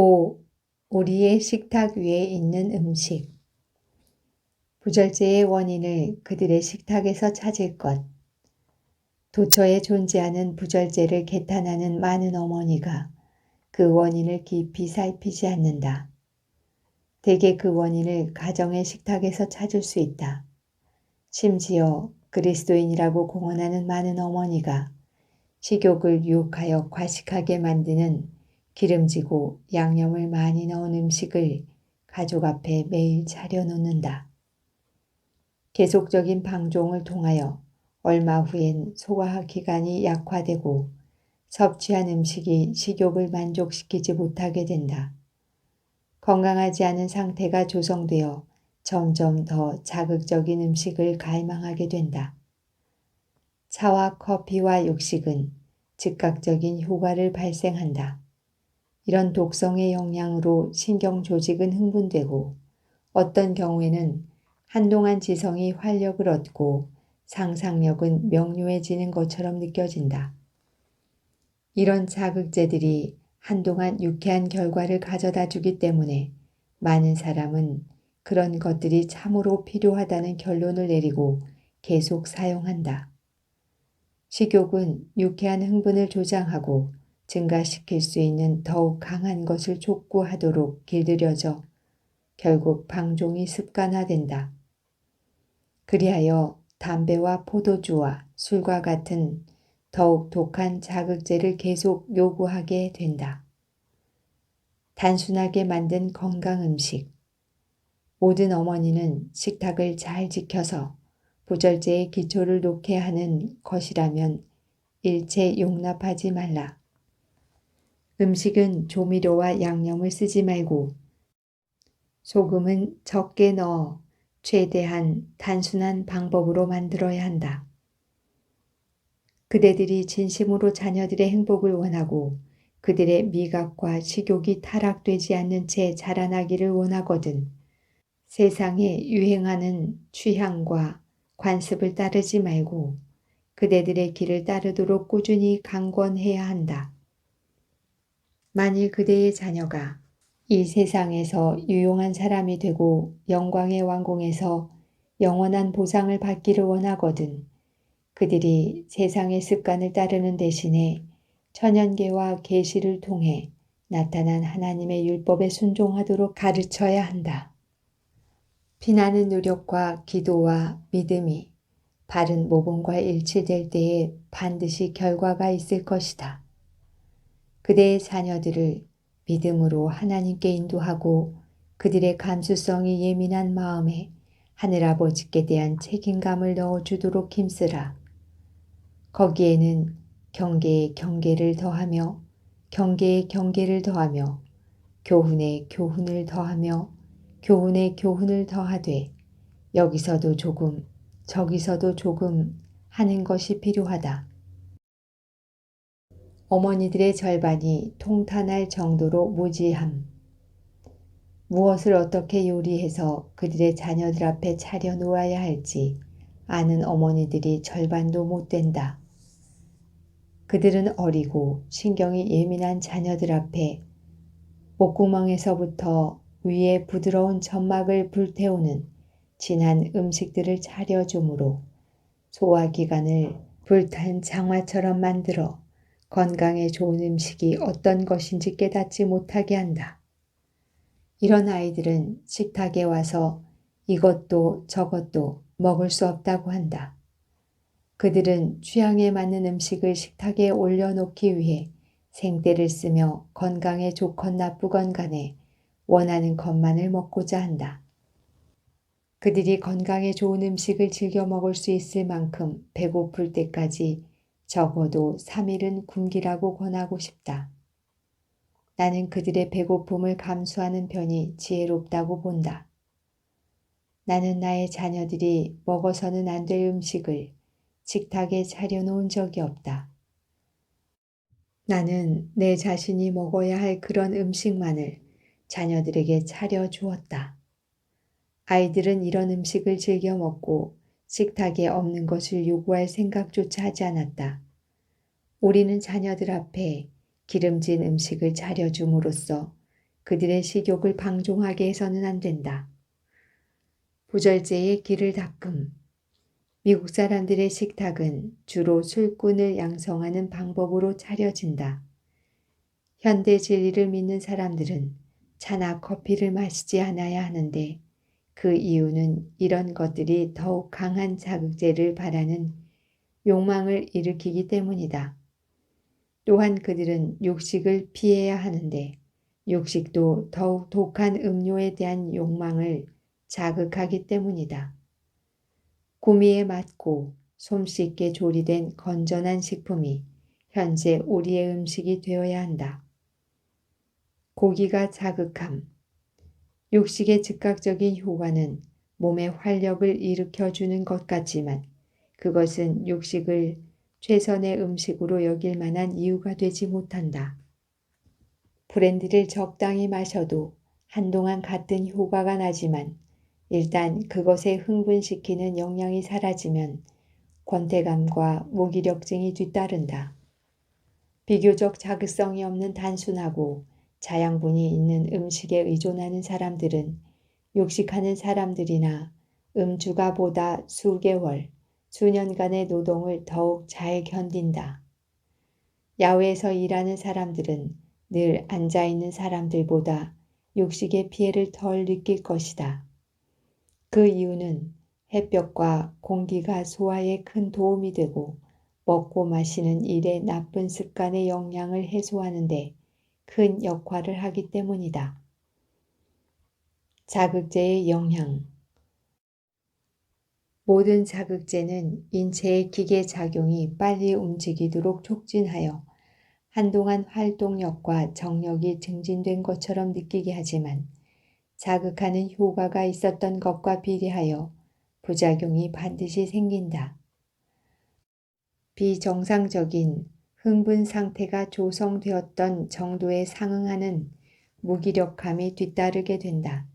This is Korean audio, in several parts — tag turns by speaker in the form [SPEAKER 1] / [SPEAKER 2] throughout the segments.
[SPEAKER 1] 5. 우리의 식탁 위에 있는 음식. 부절제의 원인을 그들의 식탁에서 찾을 것. 도처에 존재하는 부절제를 개탄하는 많은 어머니가 그 원인을 깊이 살피지 않는다. 대개 그 원인을 가정의 식탁에서 찾을 수 있다. 심지어 그리스도인이라고 공언하는 많은 어머니가 식욕을 유혹하여 과식하게 만드는 기름지고 양념을 많이 넣은 음식을 가족 앞에 매일 차려놓는다. 계속적인 방종을 통하여 얼마 후엔 소화 기관이 약화되고 섭취한 음식이 식욕을 만족시키지 못하게 된다. 건강하지 않은 상태가 조성되어 점점 더 자극적인 음식을 갈망하게 된다. 차와 커피와 육식은 즉각적인 효과를 발생한다. 이런 독성의 영향으로 신경 조직은 흥분되고 어떤 경우에는 한동안 지성이 활력을 얻고 상상력은 명료해지는 것처럼 느껴진다. 이런 자극제들이 한동안 유쾌한 결과를 가져다 주기 때문에 많은 사람은 그런 것들이 참으로 필요하다는 결론을 내리고 계속 사용한다. 식욕은 유쾌한 흥분을 조장하고 증가시킬 수 있는 더욱 강한 것을 촉구하도록 길들여져 결국 방종이 습관화된다. 그리하여 담배와 포도주와 술과 같은 더욱 독한 자극제를 계속 요구하게 된다. 단순하게 만든 건강 음식. 모든 어머니는 식탁을 잘 지켜서 부절제의 기초를 놓게 하는 것이라면 일체 용납하지 말라. 음식은 조미료와 양념을 쓰지 말고 소금은 적게 넣어 최대한 단순한 방법으로 만들어야 한다. 그대들이 진심으로 자녀들의 행복을 원하고 그들의 미각과 식욕이 타락되지 않는 채 자라나기를 원하거든 세상에 유행하는 취향과 관습을 따르지 말고 그대들의 길을 따르도록 꾸준히 강권해야 한다. 만일 그대의 자녀가 이 세상에서 유용한 사람이 되고 영광의 왕궁에서 영원한 보상을 받기를 원하거든 그들이 세상의 습관을 따르는 대신에 천연계와 계시를 통해 나타난 하나님의 율법에 순종하도록 가르쳐야 한다. 피나는 노력과 기도와 믿음이 바른 모범과 일치될 때에 반드시 결과가 있을 것이다. 그대의 자녀들을 믿음으로 하나님께 인도하고 그들의 감수성이 예민한 마음에 하늘아버지께 대한 책임감을 넣어주도록 힘쓰라. 거기에는 경계에 경계를 더하며 경계에 경계를 더하며 교훈에 교훈을 더하며 교훈에 교훈을 더하되 여기서도 조금 저기서도 조금 하는 것이 필요하다. 어머니들의 절반이 통탄할 정도로 무지함. 무엇을 어떻게 요리해서 그들의 자녀들 앞에 차려 놓아야 할지 아는 어머니들이 절반도 못 된다. 그들은 어리고 신경이 예민한 자녀들 앞에 목구멍에서부터 위에 부드러운 점막을 불태우는 진한 음식들을 차려주므로 소화기관을 불탄 장화처럼 만들어 건강에 좋은 음식이 어떤 것인지 깨닫지 못하게 한다. 이런 아이들은 식탁에 와서 이것도 저것도 먹을 수 없다고 한다. 그들은 취향에 맞는 음식을 식탁에 올려놓기 위해 생떼를 쓰며 건강에 좋건 나쁘건 간에 원하는 것만을 먹고자 한다. 그들이 건강에 좋은 음식을 즐겨 먹을 수 있을 만큼 배고플 때까지 적어도 3일은 굶기라고 권하고 싶다. 나는 그들의 배고픔을 감수하는 편이 지혜롭다고 본다. 나는 나의 자녀들이 먹어서는 안 될 음식을 식탁에 차려놓은 적이 없다. 나는 내 자신이 먹어야 할 그런 음식만을 자녀들에게 차려주었다. 아이들은 이런 음식을 즐겨 먹고 식탁에 없는 것을 요구할 생각조차 하지 않았다. 우리는 자녀들 앞에 기름진 음식을 차려줌으로써 그들의 식욕을 방종하게 해서는 안 된다. 부절제의 길을 닦음. 미국 사람들의 식탁은 주로 술꾼을 양성하는 방법으로 차려진다. 현대 진리를 믿는 사람들은 차나 커피를 마시지 않아야 하는데 그 이유는 이런 것들이 더욱 강한 자극제를 바라는 욕망을 일으키기 때문이다. 또한 그들은 육식을 피해야 하는데 육식도 더욱 독한 음료에 대한 욕망을 자극하기 때문이다. 구미에 맞고 솜씨있게 조리된 건전한 식품이 현재 우리의 음식이 되어야 한다. 고기가 자극함. 육식의 즉각적인 효과는 몸에 활력을 일으켜주는 것 같지만 그것은 육식을 최선의 음식으로 여길 만한 이유가 되지 못한다. 브랜디를 적당히 마셔도 한동안 같은 효과가 나지만 일단 그것에 흥분시키는 영향이 사라지면 권태감과 무기력증이 뒤따른다. 비교적 자극성이 없는 단순하고 자양분이 있는 음식에 의존하는 사람들은 육식하는 사람들이나 음주가보다 수개월, 수년간의 노동을 더욱 잘 견딘다. 야외에서 일하는 사람들은 늘 앉아있는 사람들보다 육식의 피해를 덜 느낄 것이다. 그 이유는 햇볕과 공기가 소화에 큰 도움이 되고 먹고 마시는 일의 나쁜 습관의 영향을 해소하는 데 큰 역할을 하기 때문이다. 자극제의 영향. 모든 자극제는 인체의 기계작용이 빨리 움직이도록 촉진하여 한동안 활동력과 정력이 증진된 것처럼 느끼게 하지만 자극하는 효과가 있었던 것과 비례하여 부작용이 반드시 생긴다. 비정상적인 흥분 상태가 조성되었던 정도에 상응하는 무기력함이 뒤따르게 된다.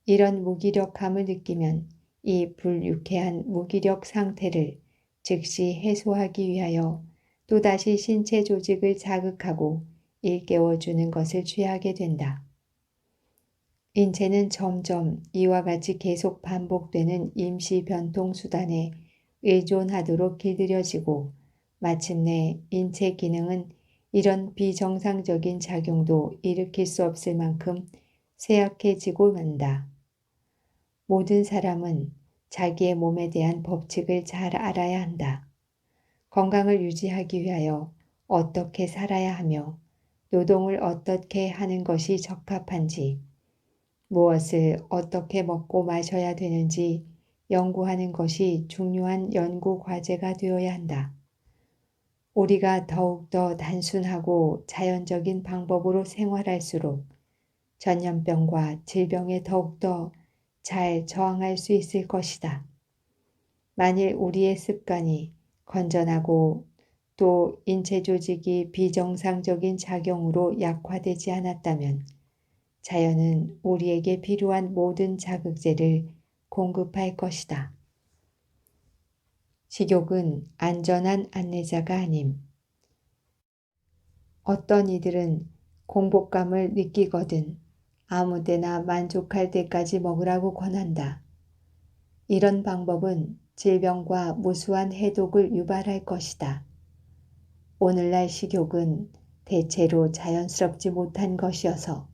[SPEAKER 1] 이런 무기력함을 느끼면 이 불유쾌한 무기력 상태를 즉시 해소하기 위하여 또다시 신체 조직을 자극하고 일깨워주는 것을 취하게 된다. 인체는 점점 이와 같이 계속 반복되는 임시 변통 수단에 의존하도록 길들여지고 마침내 인체 기능은 이런 비정상적인 작용도 일으킬 수 없을 만큼 쇠약해지고 만다. 모든 사람은 자기의 몸에 대한 법칙을 잘 알아야 한다. 건강을 유지하기 위하여 어떻게 살아야 하며 노동을 어떻게 하는 것이 적합한지, 무엇을 어떻게 먹고 마셔야 되는지 연구하는 것이 중요한 연구 과제가 되어야 한다. 우리가 더욱더 단순하고 자연적인 방법으로 생활할수록 전염병과 질병에 더욱더 잘 저항할 수 있을 것이다. 만일 우리의 습관이 건전하고 또 인체 조직이 비정상적인 작용으로 약화되지 않았다면 자연은 우리에게 필요한 모든 자극제를 공급할 것이다. 식욕은 안전한 안내자가 아님. 어떤 이들은 공복감을 느끼거든 아무데나 만족할 때까지 먹으라고 권한다. 이런 방법은 질병과 무수한 해독을 유발할 것이다. 오늘날 식욕은 대체로 자연스럽지 못한 것이어서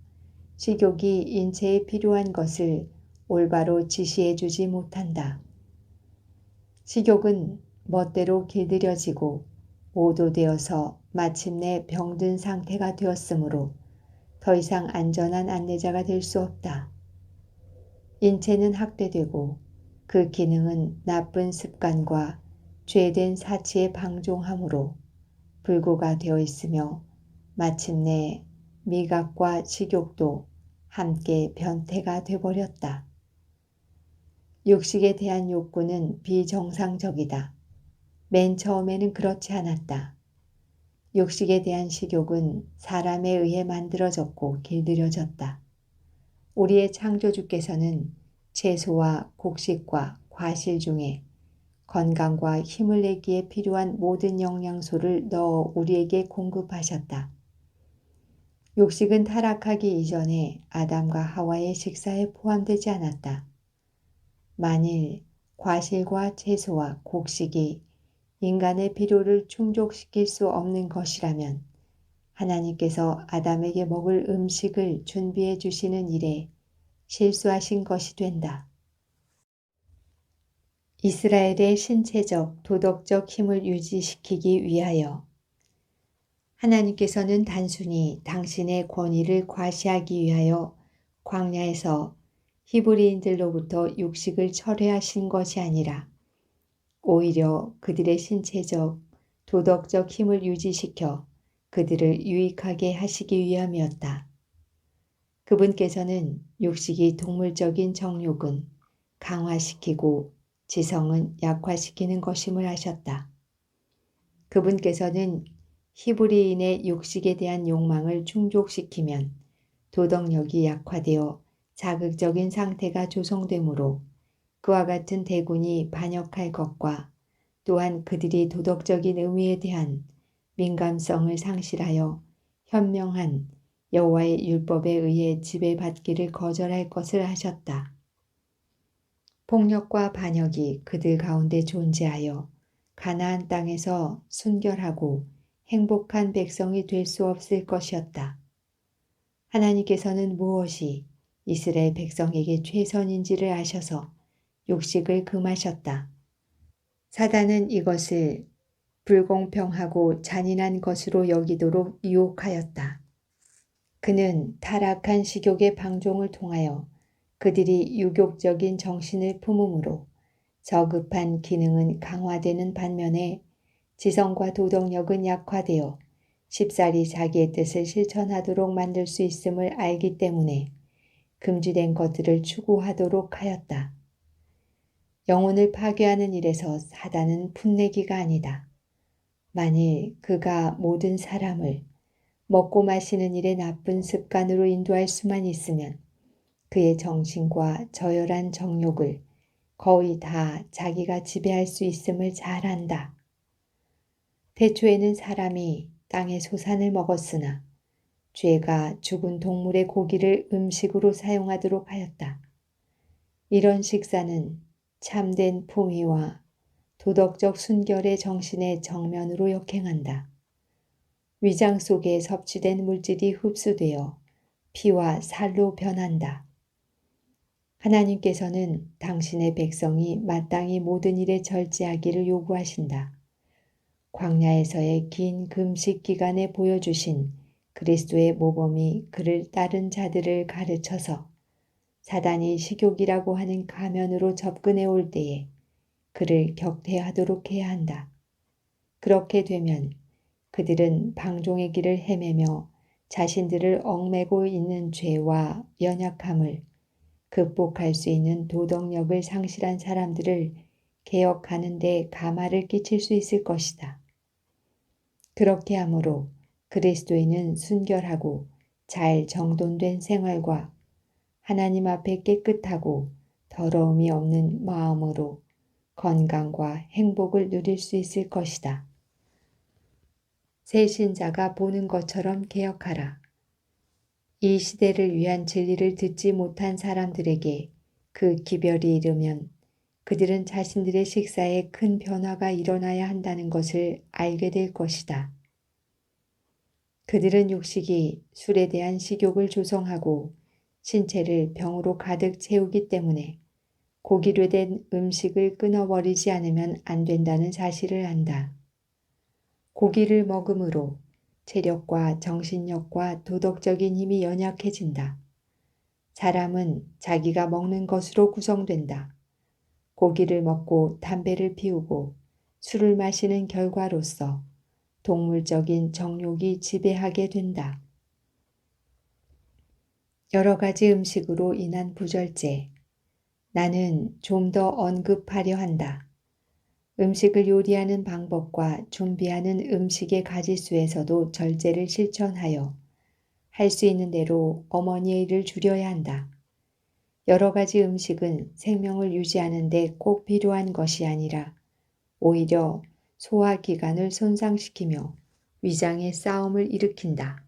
[SPEAKER 1] 식욕이 인체에 필요한 것을 올바로 지시해주지 못한다. 식욕은 멋대로 길들여지고 오도되어서 마침내 병든 상태가 되었으므로 더 이상 안전한 안내자가 될 수 없다. 인체는 학대되고 그 기능은 나쁜 습관과 죄된 사치에 방종함으로 불구가 되어 있으며 마침내 미각과 식욕도 함께 변태가 되어버렸다. 육식에 대한 욕구는 비정상적이다. 맨 처음에는 그렇지 않았다. 육식에 대한 식욕은 사람에 의해 만들어졌고 길들여졌다. 우리의 창조주께서는 채소와 곡식과 과실 중에 건강과 힘을 내기에 필요한 모든 영양소를 넣어 우리에게 공급하셨다. 육식은 타락하기 이전에 아담과 하와의 식사에 포함되지 않았다. 만일 과실과 채소와 곡식이 인간의 필요를 충족시킬 수 없는 것이라면 하나님께서 아담에게 먹을 음식을 준비해 주시는 일에 실수하신 것이 된다. 이스라엘의 신체적, 도덕적 힘을 유지시키기 위하여 하나님께서는 단순히 당신의 권위를 과시하기 위하여 광야에서 히브리인들로부터 육식을 철회하신 것이 아니라 오히려 그들의 신체적, 도덕적 힘을 유지시켜 그들을 유익하게 하시기 위함이었다. 그분께서는 육식이 동물적인 정욕은 강화시키고 지성은 약화시키는 것임을 아셨다. 그분께서는 히브리인의 육식에 대한 욕망을 충족시키면 도덕력이 약화되어 자극적인 상태가 조성되므로 그와 같은 대군이 반역할 것과 또한 그들이 도덕적인 의미에 대한 민감성을 상실하여 현명한 여호와의 율법에 의해 지배받기를 거절할 것을 하셨다. 폭력과 반역이 그들 가운데 존재하여 가나안 땅에서 순결하고 행복한 백성이 될 수 없을 것이었다. 하나님께서는 무엇이 이스라엘 백성에게 최선인지를 아셔서 육식을 금하셨다. 사단은 이것을 불공평하고 잔인한 것으로 여기도록 유혹하였다. 그는 타락한 식욕의 방종을 통하여 그들이 유욕적인 정신을 품음으로 저급한 기능은 강화되는 반면에 지성과 도덕력은 약화되어 쉽사리 자기의 뜻을 실천하도록 만들 수 있음을 알기 때문에 금지된 것들을 추구하도록 하였다. 영혼을 파괴하는 일에서 사단은 풋내기가 아니다. 만일 그가 모든 사람을 먹고 마시는 일의 나쁜 습관으로 인도할 수만 있으면 그의 정신과 저열한 정욕을 거의 다 자기가 지배할 수 있음을 잘 안다. 태초에는 사람이 땅의 소산을 먹었으나 죄가 죽은 동물의 고기를 음식으로 사용하도록 하였다. 이런 식사는 참된 품위와 도덕적 순결의 정신의 정면으로 역행한다. 위장 속에 섭취된 물질이 흡수되어 피와 살로 변한다. 하나님께서는 당신의 백성이 마땅히 모든 일에 절제하기를 요구하신다. 광야에서의 긴 금식 기간에 보여주신 그리스도의 모범이 그를 따른 자들을 가르쳐서 사단이 식욕이라고 하는 가면으로 접근해 올 때에 그를 격퇴하도록 해야 한다. 그렇게 되면 그들은 방종의 길을 헤매며 자신들을 얽매고 있는 죄와 연약함을 극복할 수 있는 도덕력을 상실한 사람들을 개혁하는 데 가마를 끼칠 수 있을 것이다. 그렇게 하므로 그리스도인은 순결하고 잘 정돈된 생활과 하나님 앞에 깨끗하고 더러움이 없는 마음으로 건강과 행복을 누릴 수 있을 것이다. 새 신자가 보는 것처럼 개혁하라. 이 시대를 위한 진리를 듣지 못한 사람들에게 그 기별이 이르면 그들은 자신들의 식사에 큰 변화가 일어나야 한다는 것을 알게 될 것이다. 그들은 육식이 술에 대한 식욕을 조성하고 신체를 병으로 가득 채우기 때문에 고기로 된 음식을 끊어버리지 않으면 안 된다는 사실을 안다. 고기를 먹음으로 체력과 정신력과 도덕적인 힘이 연약해진다. 사람은 자기가 먹는 것으로 구성된다. 고기를 먹고 담배를 피우고 술을 마시는 결과로서 동물적인 정욕이 지배하게 된다. 여러 가지 음식으로 인한 부절제. 나는 좀 더 언급하려 한다. 음식을 요리하는 방법과 준비하는 음식의 가짓수에서도 절제를 실천하여 할 수 있는 대로 어머니의 일을 줄여야 한다. 여러 가지 음식은 생명을 유지하는 데 꼭 필요한 것이 아니라 오히려 소화기관을 손상시키며 위장의 싸움을 일으킨다.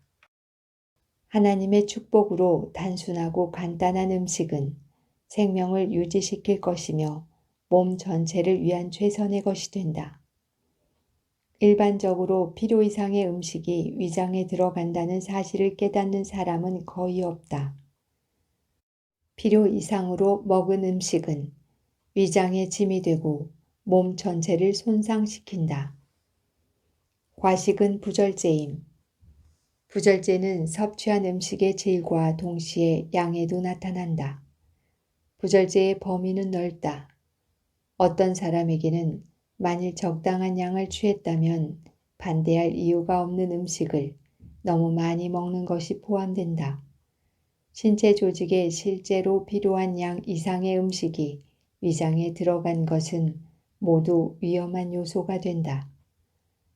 [SPEAKER 1] 하나님의 축복으로 단순하고 간단한 음식은 생명을 유지시킬 것이며 몸 전체를 위한 최선의 것이 된다. 일반적으로 필요 이상의 음식이 위장에 들어간다는 사실을 깨닫는 사람은 거의 없다. 필요 이상으로 먹은 음식은 위장에 짐이 되고 몸 전체를 손상시킨다. 과식은 부절제임. 부절제는 섭취한 음식의 질과 동시에 양에도 나타난다. 부절제의 범위는 넓다. 어떤 사람에게는 만일 적당한 양을 취했다면 반대할 이유가 없는 음식을 너무 많이 먹는 것이 포함된다. 신체 조직에 실제로 필요한 양 이상의 음식이 위장에 들어간 것은 모두 위험한 요소가 된다.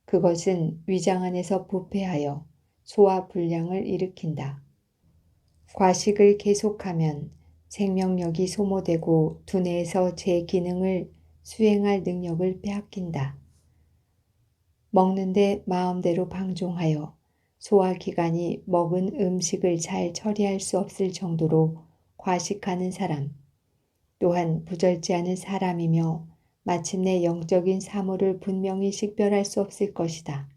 [SPEAKER 1] 그것은 위장 안에서 부패하여 소화 불량을 일으킨다. 과식을 계속하면 생명력이 소모되고 두뇌에서 제 기능을 수행할 능력을 빼앗긴다. 먹는데 마음대로 방종하여 소화기관이 먹은 음식을 잘 처리할 수 없을 정도로 과식하는 사람, 또한 부절제하는 사람이며 마침내 영적인 사물을 분명히 식별할 수 없을 것이다.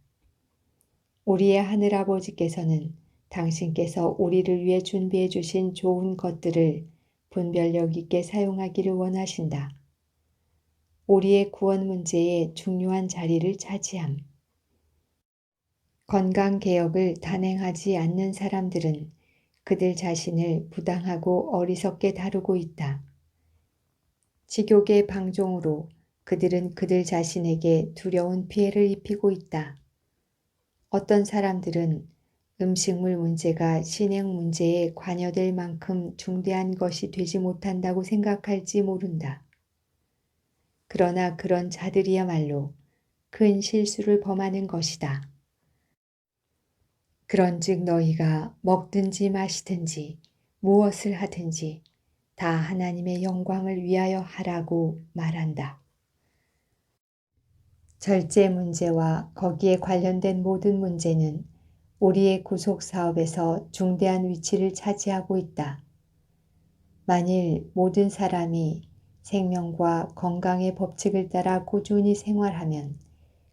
[SPEAKER 1] 우리의 하늘아버지께서는 당신께서 우리를 위해 준비해 주신 좋은 것들을 분별력 있게 사용하기를 원하신다. 우리의 구원 문제에 중요한 자리를 차지함. 건강개혁을 단행하지 않는 사람들은 그들 자신을 부당하고 어리석게 다루고 있다. 식욕의 방종으로 그들은 그들 자신에게 두려운 피해를 입히고 있다. 어떤 사람들은 음식물 문제가 신행 문제에 관여될 만큼 중대한 것이 되지 못한다고 생각할지 모른다. 그러나 그런 자들이야말로 큰 실수를 범하는 것이다. 그런즉 너희가 먹든지 마시든지 무엇을 하든지 다 하나님의 영광을 위하여 하라고 말한다. 절제 문제와 거기에 관련된 모든 문제는 우리의 구속 사업에서 중대한 위치를 차지하고 있다. 만일 모든 사람이 생명과 건강의 법칙을 따라 꾸준히 생활하면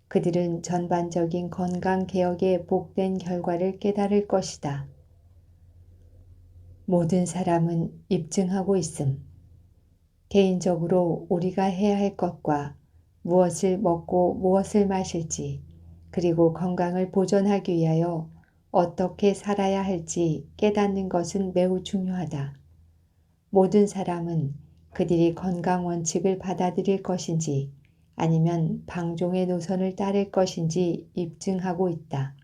[SPEAKER 1] 그들은 전반적인 건강 개혁의 복된 결과를 깨달을 것이다. 모든 사람은 입증하고 있음. 개인적으로 우리가 해야 할 것과 무엇을 먹고 무엇을 마실지, 그리고 건강을 보존하기 위하여 어떻게 살아야 할지 깨닫는 것은 매우 중요하다. 모든 사람은 그들이 건강 원칙을 받아들일 것인지 아니면 방종의 노선을 따를 것인지 입증하고 있다.